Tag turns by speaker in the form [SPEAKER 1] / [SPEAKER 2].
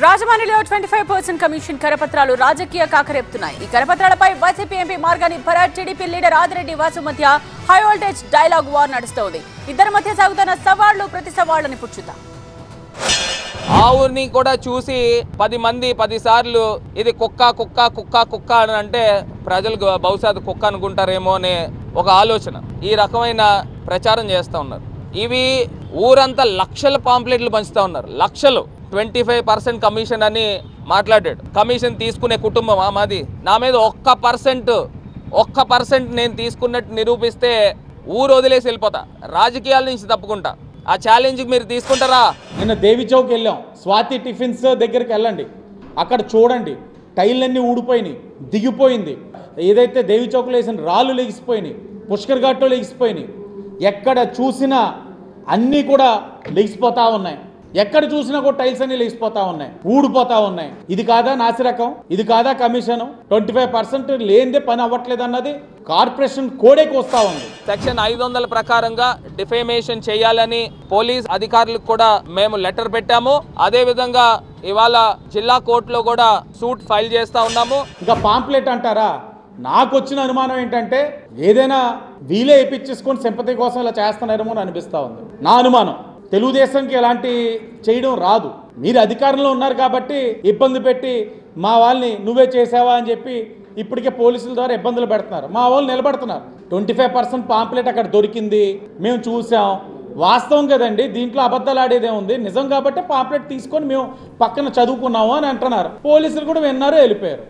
[SPEAKER 1] రాజమానిలో 25% commission కరపత్రాలు రాజకీయ కాకరేపుతున్నాయి. ఈ కరపత్రాలపై వైసీపీ ఎంపీ మార్గాని భరత్, టీడీపీ లీడర్ ఆదిరెడ్డి వాసు మధ్య హై వోల్టేజ్ డైలాగ్ వార్ నడుస్తోంది. ఇద్దరి మధ్య సాగుతున్న సవాళ్లు ప్రతి సవాళ్లని పుచ్చుతాం.
[SPEAKER 2] ఆ ఊరిని కూడా చూసి 10 మంది 10 సార్లు ఇది కుక్క కుక్క కుక్క కుక్క అని అంటే ప్రజలు బహుశా కుక్క అనుకుంటారేమో అనే ఒక ఆలోచన ఈ రకమైన ప్రచారం చేస్తూ ఉన్నారు. ఇవి ఊరంతా లక్షల పాంప్లెట్లు పంచుతూ ఉన్నారు. లక్షలు 25% కమిషన్ అని మాట్లాడాడు. కమిషన్ తీసుకునే కుటుంబం మాది. నా మీద 1% నేను తీసుకున్నట్టు నిరూపిస్తే ఊరు వదిలేసి వెళ్ళిపోతా, రాజకీయాల నుంచి తప్పుకుంటా. ఆ ఛాలెంజ్ మీరు తీసుకుంటారా?
[SPEAKER 3] నిన్న దేవి చౌక్ వెళ్ళాం. స్వాతి టిఫిన్స్ దగ్గరికి వెళ్ళండి, అక్కడ చూడండి టైర్లన్నీ ఊడిపోయినాయి, దిగిపోయింది. ఏదైతే దేవి చౌక్లో వేసిన రాళ్ళు లెగిసిపోయినాయి, పుష్కర్ ఘాట్లో లెగిసిపోయినాయి. ఎక్కడ చూసినా అన్నీ కూడా లెగిసిపోతూ ఉన్నాయి. ఎక్కడ చూసినా కూడా టైల్స్ అన్ని లేచిపోతా ఉన్నాయి, ఊడిపోతా ఉన్నాయి. ఇది కాదా నాసిరకం? ఇది కాదా కమిషన్? 25% లేనిదే పని అవ్వట్లేదు అన్నది కార్పొరేషన్ కోడేకి వస్తూ ఉంది.
[SPEAKER 2] సెక్షన్ 500 ప్రకారంగా డిఫేమేషన్ చేయాలని పోలీస్ అధికారులకు కూడా మేము లెటర్ పెట్టాము. అదే విధంగా ఇవాళ జిల్లా కోర్టులో కూడా సూట్ ఫైల్ చేస్తా ఉన్నాము.
[SPEAKER 3] ఇంకా పాంప్లెట్ అంటారా? నాకు వచ్చిన అనుమానం ఏంటంటే ఏదైనా వీలే వేయించేసుకొని సింపతి కోసం ఇలా చేస్తున్నారేమో అని అనిపిస్తూ ఉంది. నా అనుమానం తెలుగుదేశంకి ఎలాంటి చేయడం రాదు. మీరు అధికారంలో ఉన్నారు కాబట్టి ఇబ్బంది పెట్టి మా వాళ్ళని నువ్వే చేసావా అని చెప్పి ఇప్పటికే పోలీసుల ద్వారా ఇబ్బందులు పెడుతున్నారు. మా వాళ్ళు నిలబడుతున్నారు. 25% పాంప్లెట్ అక్కడ దొరికింది, మేము చూసాం. వాస్తవం కదండి, దీంట్లో అబద్ధాలు ఆడేదే ఉంది. నిజం కాబట్టి పాంప్లెట్ తీసుకొని మేము పక్కన చదువుకున్నాము అని అంటున్నారు. పోలీసులు కూడా విన్నారు, వెళ్ళిపోయారు.